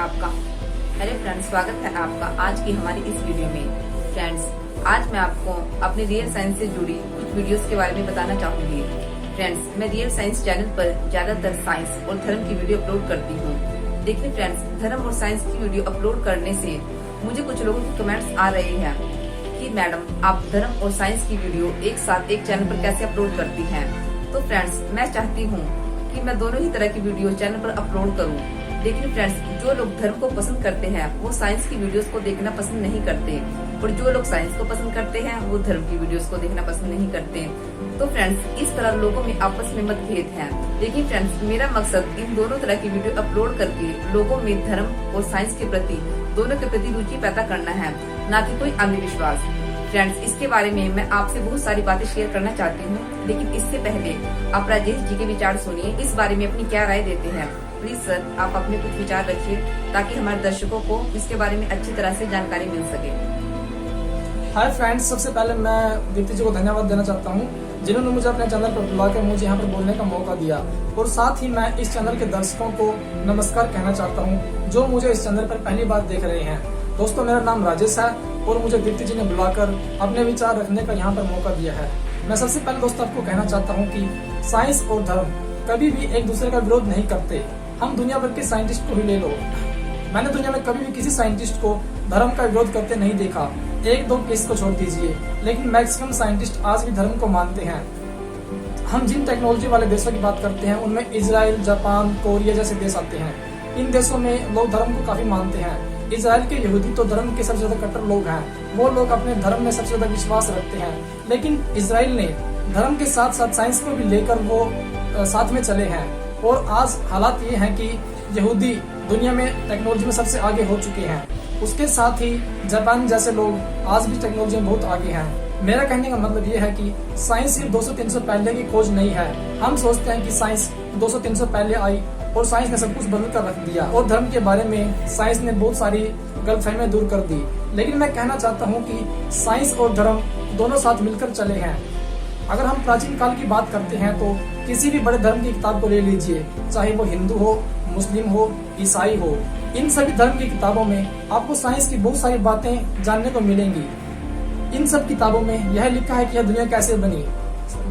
आपका। Hello friends, स्वागत है आपका आज की हमारी इस वीडियो में। फ्रेंड्स, आज मैं आपको अपने रियल साइंस से जुड़ी कुछ वीडियोस के बारे में बताना चाहूंगी। फ्रेंड्स, मैं रियल साइंस चैनल पर ज्यादातर साइंस और धर्म की वीडियो अपलोड करती हूँ। देखिए फ्रेंड्स, धर्म और साइंस की वीडियो अपलोड करने से मुझे कुछ लोगों के कमेंट्स आ रहे हैं कि मैडम आप धर्म और साइंस की वीडियो एक साथ एक चैनल पर कैसे अपलोड करती हैं। तो फ्रेंड्स, मैं चाहती हूँ कि मैं दोनों ही तरह की वीडियो चैनल पर अपलोड करूँ। लेकिन फ्रेंड्स, जो लोग धर्म को पसंद करते हैं वो साइंस की वीडियोस को देखना पसंद नहीं करते, और जो लोग साइंस को पसंद करते हैं वो धर्म की वीडियोस को देखना पसंद नहीं करते। तो फ्रेंड्स, इस तरह लोगों में आपस में मतभेद है। लेकिन फ्रेंड्स, मेरा मकसद इन दोनों तरह की वीडियो अपलोड करके लोगों में धर्म और साइंस के प्रति दोनों के प्रति रुचि पैदा करना है, न कि कोई अंधविश्वास। फ्रेंड्स, इसके बारे में मैं आपसे बहुत सारी बातें शेयर करना चाहती हूँ, लेकिन इससे पहले आप राजेश जी के विचार सुनिए। इस बारे में अपनी क्या राय देते हैं। प्लीज सर, आप अपने कुछ विचार रखिए ताकि हमारे दर्शकों को इसके बारे में अच्छी तरह से जानकारी मिल सके। हाय फ्रेंड्स, सबसे पहले मैं दीप्ति जी को धन्यवाद देना चाहता हूँ जिन्होंने मुझे अपने चैनल पर बुलाकर मुझे यहाँ पर बोलने का मौका दिया, और साथ ही मैं इस चैनल के दर्शकों को नमस्कार कहना चाहता हूँ जो मुझे इस चैनल पर पहली बार देख रहे हैं। दोस्तों, मेरा नाम राजेश है और मुझे दीप्ति जी ने बुलाकर अपने विचार रखने का यहाँ पर मौका दिया है। मैं सबसे पहले दोस्तों आपको कहना चाहता हूँ कि साइंस और धर्म कभी भी एक दूसरे का विरोध नहीं करते। हम दुनिया भर के साइंटिस्ट को ही ले लो, मैंने दुनिया में कभी भी किसी साइंटिस्ट को धर्म का विरोध करते नहीं देखा, एक दो केस को छोड़ दीजिए, लेकिन मैक्सिमम साइंटिस्ट आज भी धर्म को मानते हैं। हम जिन टेक्नोलॉजी वाले देशों की बात करते हैं उनमें इजराइल, जापान, कोरिया जैसे देश आते हैं। इन देशों में लोग धर्म को काफी मानते हैं। इजराइल के यहूदी तो धर्म के सबसे ज्यादा कट्टर लोग हैं, वो लोग अपने धर्म में सबसे ज्यादा विश्वास रखते हैं। लेकिन इजराइल ने धर्म के साथ साथ साइंस को भी लेकर वो साथ में चले हैं, और आज हालात ये हैं कि यहूदी दुनिया में टेक्नोलॉजी में सबसे आगे हो चुके हैं। उसके साथ ही जापान जैसे लोग आज भी टेक्नोलॉजी में बहुत आगे हैं। मेरा कहने का मतलब ये है कि साइंस सिर्फ 200-300 पहले की खोज नहीं है। हम सोचते हैं कि साइंस 200-300 पहले आई और साइंस ने सब कुछ बदल कर रख दिया, और धर्म के बारे में साइंस ने बहुत सारी गलतफहमियां दूर कर दी। लेकिन मैं कहना चाहता हूँ कि साइंस और धर्म दोनों साथ मिलकर चले हैं। अगर हम प्राचीन काल की बात करते हैं तो किसी भी बड़े धर्म की किताब को ले लीजिए, चाहे वो हिंदू हो, मुस्लिम हो, ईसाई हो, इन सभी धर्म की किताबों में आपको साइंस की बहुत सारी बातें जानने को मिलेंगी। इन सब किताबों में यह लिखा है कि यह दुनिया कैसे बनी,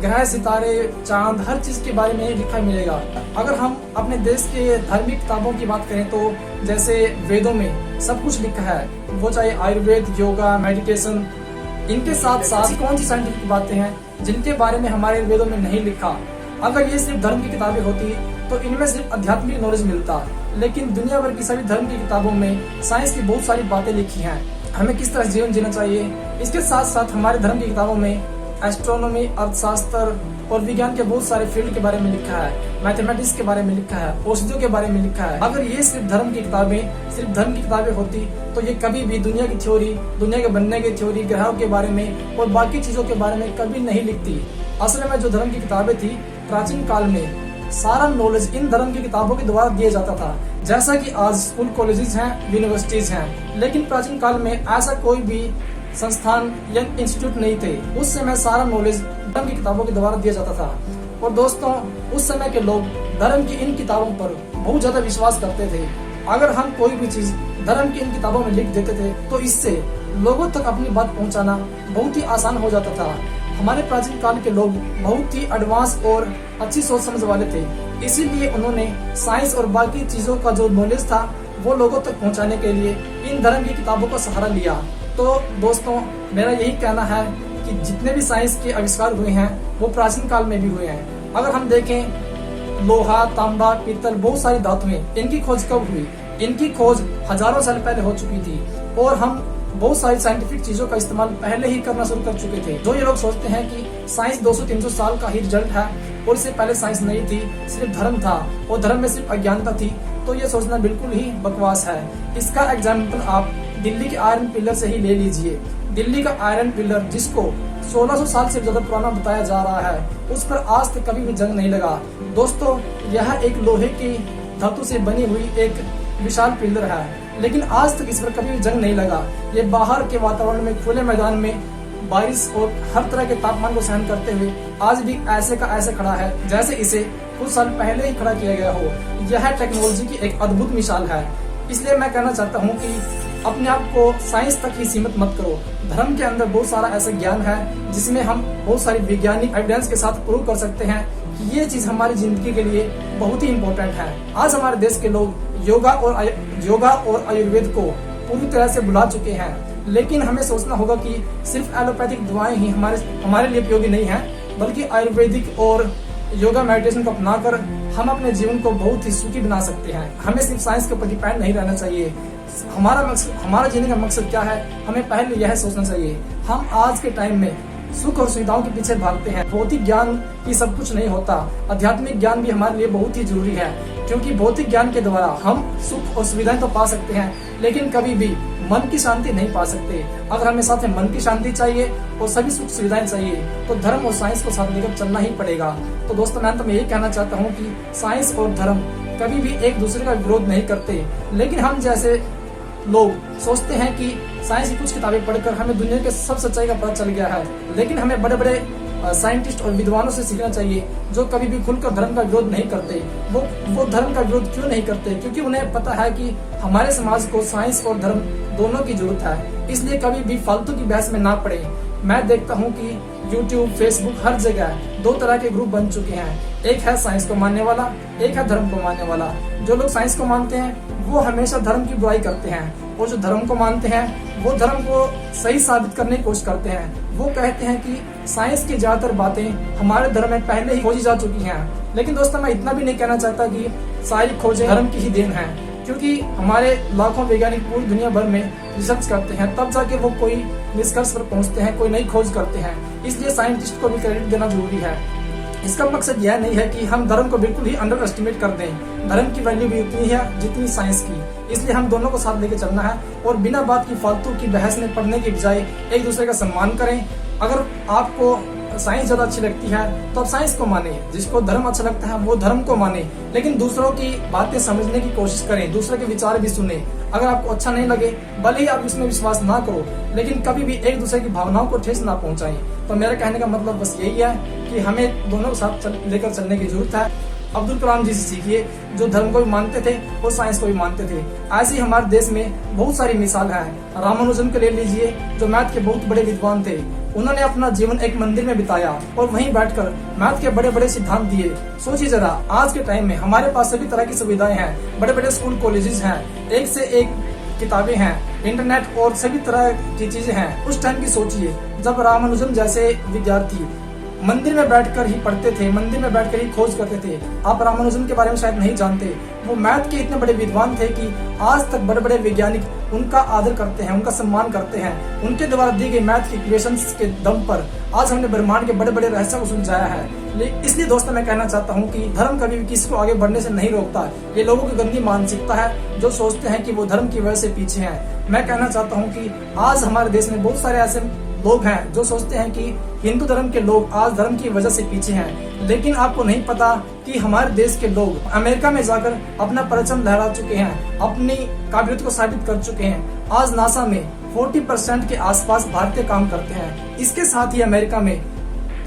ग्रह, सितारे, चांद, हर चीज के बारे में लिखा मिलेगा। अगर हम अपने देश के धार्मिक किताबों की बात करें तो जैसे वेदों में सब कुछ लिखा है, वो चाहे आयुर्वेद, योगा, मेडिटेशन, इनके साथ साथ कौन सी साइंटिफिक बातें हैं जिनके बारे में हमारे वेदों में नहीं लिखा। अगर ये सिर्फ धर्म की किताबें होती तो इनमें सिर्फ आध्यात्मिक नॉलेज मिलता, लेकिन दुनिया भर की सभी धर्म की किताबों में साइंस की बहुत सारी बातें लिखी हैं, हमें किस तरह जीवन जीना चाहिए। इसके साथ साथ हमारे धर्म की किताबों में एस्ट्रोनॉमी, अर्थशास्त्र और विज्ञान के बहुत सारे फील्ड के बारे में लिखा है, मैथमेटिक्स के बारे में लिखा है, औषधियों के बारे में लिखा है। अगर ये सिर्फ धर्म की किताबें होती तो ये कभी भी दुनिया की थ्योरी, दुनिया के बनने की थ्योरी, ग्रहों के बारे में और बाकी चीजों के बारे में कभी नहीं लिखती। असल में जो धर्म की किताबें थी प्राचीन काल में सारा नॉलेज इन धर्म की किताबों के द्वारा दिया जाता था, जैसा कि आज स्कूल, कॉलेजेस हैं, यूनिवर्सिटीज हैं। लेकिन प्राचीन काल में ऐसा कोई भी संस्थान या इंस्टीट्यूट नहीं थे। उस समय सारा नॉलेज धर्म की किताबों के द्वारा दिया जाता था। और दोस्तों, उस समय के लोग धर्म की इन किताबों पर बहुत ज्यादा विश्वास करते थे। अगर हम कोई भी चीज धर्म की इन किताबों में लिख देते थे तो इससे लोगों तक अपनी बात पहुंचाना बहुत ही आसान हो जाता था। हमारे प्राचीन काल के लोग बहुत ही एडवांस और अच्छी सोच समझ वाले थे, इसीलिए उन्होंने साइंस और बाकी चीजों का जो नॉलेज था वो लोगों तक पहुंचाने के लिए इन धर्म की किताबों का सहारा लिया। तो दोस्तों, मेरा यही कहना है कि जितने भी साइंस के आविष्कार हुए हैं वो प्राचीन काल में भी हुए हैं। अगर हम देखें लोहा, तांबा, पीतल, बहुत सारी धातुएं, इनकी खोज कब हुई? इनकी खोज हजारों साल पहले हो चुकी थी, और हम बहुत सारी साइंटिफिक चीजों का इस्तेमाल पहले ही करना शुरू कर चुके थे। जो ये लोग सोचते हैं कि साइंस 200-300 साल का ही रिजल्ट है और इससे पहले साइंस नहीं थी, सिर्फ धर्म था और धर्म में सिर्फ अज्ञानता थी, तो ये सोचना बिल्कुल ही बकवास है। इसका एग्जाम्पल आप दिल्ली के आयरन पिलर से ही ले लीजिए। दिल्ली का आयरन पिलर, जिसको 1600 साल से ज्यादा पुराना बताया जा रहा है, उस पर आज तक कभी भी जंग नहीं लगा। दोस्तों, यह एक लोहे की धातु से बनी हुई एक विशाल पिलर है, लेकिन आज तक इस पर कभी भी जंग नहीं लगा। ये बाहर के वातावरण में, खुले मैदान में, बारिश और हर तरह के तापमान को सहन करते हुए आज भी ऐसे का ऐसे खड़ा है जैसे इसे कुछ साल पहले ही खड़ा किया गया हो। यह टेक्नोलॉजी की एक अद्भुत मिसाल है। इसलिए मैं कहना चाहता हूँ कि अपने आप को साइंस तक ही सीमित मत करो। धर्म के अंदर बहुत सारा ऐसा ज्ञान है जिसमें हम बहुत सारी वैज्ञानिक एविडेंस के साथ प्रूव कर सकते हैं कि ये चीज हमारी जिंदगी के लिए बहुत ही इम्पोर्टेंट है। आज हमारे देश के लोग योगा और आयुर्वेद को पूरी तरह से भुला चुके हैं, लेकिन हमें सोचना होगा कि सिर्फ एलोपैथिक दवाएं ही हमारे लिए उपयोगी नहीं है, बल्कि आयुर्वेदिक और योगा मेडिटेशन को अपनाकर हम अपने जीवन को बहुत ही सुखी बना सकते हैं। हमें सिर्फ साइंस के ऊपर डिपेंड नहीं रहना चाहिए। हमारा जीने का मकसद क्या है, हमें पहले यह सोचना चाहिए। हम आज के टाइम में सुख और सुविधाओं के पीछे भागते हैं। भौतिक ज्ञान ही सब कुछ नहीं होता, आध्यात्मिक ज्ञान भी हमारे लिए बहुत ही जरूरी है, क्योंकि भौतिक ज्ञान के द्वारा हम सुख और सुविधाएं तो पा सकते हैं, लेकिन कभी भी मन की शांति नहीं पा सकते। अगर हमें साथ में मन की शांति चाहिए और सभी सुख सुविधाएं चाहिए, तो धर्म और साइंस को साथ लेकर चलना ही पड़ेगा। तो दोस्तों, मैं यही कहना चाहता हूँ कि साइंस और धर्म कभी भी एक दूसरे का विरोध नहीं करते, लेकिन हम जैसे लोग सोचते हैं कि साइंस की कुछ किताबें पढ़कर हमें दुनिया के सब सच्चाई का पता चल गया है, लेकिन हमें बड़े बड़े साइंटिस्ट और विद्वानों से सीखना चाहिए जो कभी भी खुलकर धर्म का विरोध नहीं करते। वो धर्म का विरोध क्यों नहीं करते? क्योंकि उन्हें पता है कि हमारे समाज को साइंस और धर्म दोनों की जरूरत है, इसलिए कभी भी फालतू की बहस में ना पड़े। मैं देखता हूँ कि YouTube, Facebook हर जगह दो तरह के ग्रुप बन चुके हैं। एक है साइंस को मानने वाला, एक है धर्म को मानने वाला। जो लोग साइंस को मानते हैं वो हमेशा धर्म की बुराई करते हैं, और जो धर्म को मानते हैं वो धर्म को सही साबित करने की कोशिश करते हैं। वो कहते हैं कि साइंस की ज्यादातर बातें हमारे धर्म में पहले ही खोजी जा चुकी हैं। लेकिन दोस्तों, मैं इतना भी नहीं कहना चाहता कि सारी खोजें धर्म की ही देन है, क्योंकि हमारे लाखों वैज्ञानिक पूरी दुनिया भर में रिसर्च करते हैं, तब जाके वो कोई निष्कर्ष पर पहुंचते हैं, कोई नई खोज करते हैं। इसलिए साइंटिस्ट को भी क्रेडिट देना जरूरी है। इसका मकसद यह नहीं है कि हम धर्म को बिल्कुल ही अंडर एस्टिमेट कर दें। धर्म की वैल्यू भी उतनी है जितनी साइंस की, इसलिए हम दोनों को साथ लेके चलना है और बिना बात की फालतू की बहस में पढ़ने की बजाय एक दूसरे का सम्मान करें। अगर आपको साइंस ज्यादा अच्छी लगती है तो आप साइंस को माने, जिसको धर्म अच्छा लगता है वो धर्म को माने, लेकिन दूसरों की बातें समझने की कोशिश करें, दूसरे के विचार भी सुने। अगर आपको अच्छा नहीं लगे, भले ही आप इसमें विश्वास ना करो, लेकिन कभी भी एक दूसरे की भावनाओं को ठेस ना पहुंचाएं। तो मेरा कहने का मतलब बस यही है कि हमें दोनों को साथ लेकर चलने की जरूरत है। अब्दुल कलाम जी से सीखिए, जो धर्म को भी मानते थे और साइंस को भी मानते थे। ऐसे ही हमारे देश में बहुत सारी मिसाल है। रामानुजन को ले लीजिए, जो मैथ के बहुत बड़े विद्वान थे। उन्होंने अपना जीवन एक मंदिर में बिताया और वहीं बैठकर मैथ के बड़े बड़े सिद्धांत दिए। सोचिए जरा, आज के टाइम में हमारे पास सभी तरह की सुविधाएं हैं, बड़े बड़े स्कूल कॉलेजेस हैं, एक से एक किताबें हैं, इंटरनेट और सभी तरह की चीजें हैं। उस टाइम की सोचिए, जब रामानुजन जैसे विद्यार्थी मंदिर में बैठकर ही पढ़ते थे, मंदिर में बैठकर ही खोज करते थे। आप रामानुजन के बारे में शायद नहीं जानते, वो मैथ के इतने बड़े विद्वान थे कि आज तक बड़े बड़े वैज्ञानिक उनका आदर करते हैं, उनका सम्मान करते हैं। उनके द्वारा दी गई मैथ की इक्वेशंस के दम पर आज हमने ब्रह्मांड के बड़े बड़े रहस्यों को सुलझाया है। इसलिए दोस्तों, मैं कहना चाहता हूँ कि धर्म कभी भी किसी को आगे बढ़ने से नहीं रोकता। ये लोगों की गंदी मानसिकता है जो सोचते हैं कि वो धर्म की वजह से पीछे हैं। मैं कहना चाहता हूँ कि आज हमारे देश में बहुत सारे ऐसे लोग हैं जो सोचते हैं कि हिंदू धर्म के लोग आज धर्म की वजह से पीछे हैं, लेकिन आपको नहीं पता कि हमारे देश के लोग अमेरिका में जाकर अपना परचम लहरा चुके हैं, अपनी काबिलियत को साबित कर चुके हैं। आज नासा में 40% के आसपास भारतीय काम करते हैं। इसके साथ ही अमेरिका में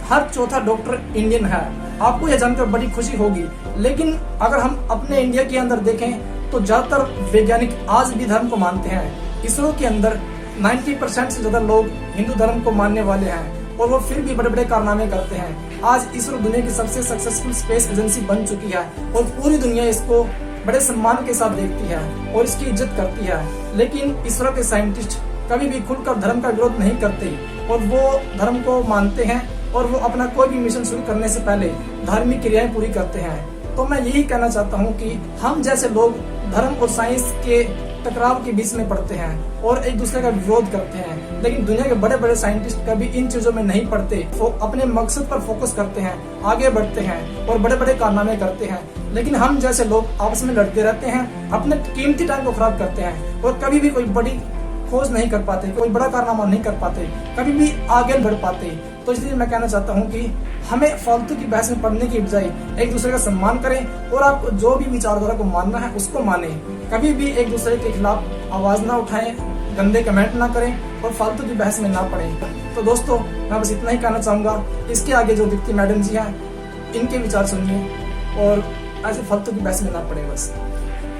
हर चौथा डॉक्टर इंडियन है। आपको यह जानकर बड़ी खुशी होगी, लेकिन अगर हम अपने इंडिया के अंदर देखें तो ज्यादातर वैज्ञानिक आज भी धर्म को मानते हैं। इसरो के अंदर 90% से ज्यादा लोग हिंदू धर्म को मानने वाले हैं, और वो फिर भी बड़े बड़े कारनामे करते हैं। आज इसरो दुनिया की सबसे सक्सेसफुल स्पेस एजेंसी बन चुकी है और पूरी दुनिया इसको बड़े सम्मान के साथ देखती है और इसकी इज्जत करती है। लेकिन इसरो के साइंटिस्ट कभी भी खुलकर धर्म का विरोध नहीं करते और वो धर्म को मानते हैं, और वो अपना कोई भी मिशन शुरू करने से पहले धार्मिक क्रियाएं पूरी करते हैं। तो मैं यही कहना चाहता हूँ कि हम जैसे लोग धर्म और साइंस के टकराव के बीच में पड़ते हैं और एक दूसरे का विरोध करते हैं, लेकिन दुनिया के बड़े बड़े साइंटिस्ट कभी इन चीजों में नहीं पड़ते। वो अपने मकसद पर फोकस करते हैं, आगे बढ़ते हैं और बड़े बड़े कारनामे करते हैं। लेकिन हम जैसे लोग आपस में लड़ते रहते हैं, अपने कीमती टाइम को खराब करते हैं और कभी भी कोई बड़ी खोज नहीं कर पाते, कोई बड़ा कारनामा नहीं कर पाते, कभी भी आगे बढ़ पाते। तो इसलिए मैं कहना चाहता हूँ कि हमें फालतू की बहस में पढ़ने की बजाय एक दूसरे का सम्मान करें और आपको जो भी विचारधारा को मानना है उसको माने। कभी भी एक दूसरे के खिलाफ आवाज ना उठाएं, गंदे कमेंट ना करें और फालतू की बहस में ना पड़ें। तो दोस्तों, मैं बस इतना ही कहना चाहूंगा। इसके आगे जो दीप्ति मैडम जी हैं, इनके विचार सुनिए और ऐसे फालतू की बहस में ना पड़े बस।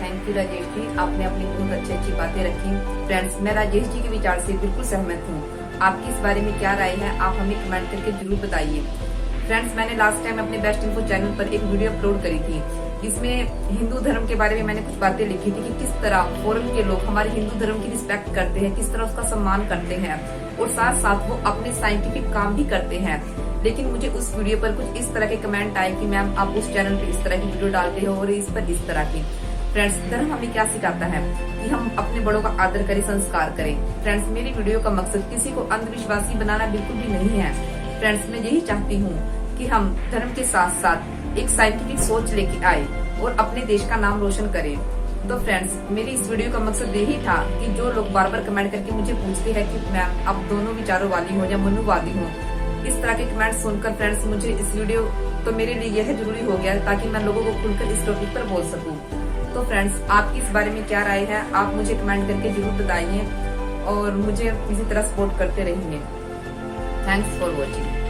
Thank thank you Rajesh ji, आपने अपनी बहुत अच्छी बातें रखी। फ्रेंड्स, मैं राजेश जी के विचार से बिल्कुल सहमत हूँ। आपकी इस बारे में क्या राय है, आप हमें कमेंट करके जरूर बताइए। फ्रेंड्स, मैंने लास्ट टाइम अपने बेस्ट इन्फो चैनल पर एक वीडियो अपलोड करी थी। इसमें हिंदू धर्म के बारे में मैंने कुछ बातें लिखी थी कि किस तरह फॉरेन के लोग हमारे हिंदू धर्म की रिस्पेक्ट करते हैं, किस तरह उसका सम्मान करते हैं और साथ साथ वो अपने साइंटिफिक काम भी करते हैं। लेकिन मुझे उस वीडियो पर कुछ इस तरह के कमेंट आए कि मैम आप उस चैनल पे इस तरह की वीडियो डालते हो और इस पर इस तरह की। फ्रेंड्स, धर्म हमें क्या सिखाता है कि हम अपने बड़ों का आदर करें, संस्कार करें। फ्रेंड्स, मेरी वीडियो का मकसद किसी को अंधविश्वासी बनाना बिल्कुल भी नहीं है। फ्रेंड्स, मैं यही चाहती हूँ कि हम धर्म के साथ साथ एक साइंटिफिक सोच लेके आए और अपने देश का नाम रोशन करें। तो फ्रेंड्स, मेरी इस वीडियो का मकसद यही था कि जो लोग बार बार कमेंट करके मुझे पूछते हैं कि मैम आप दोनों विचारों वाली हो या मनुवादी हो, इस तरह के कमेंट सुनकर फ्रेंड्स मुझे इस वीडियो तो मेरे लिए यह जरूरी हो गया ताकि मैं लोगों को खुलकर इस टॉपिक पर बोल सकूं। तो फ्रेंड्स, आपकी इस बारे में क्या राय है, आप मुझे कमेंट करके जरूर बताइए और मुझे इसी तरह सपोर्ट करते रहिए। Thanks for watching.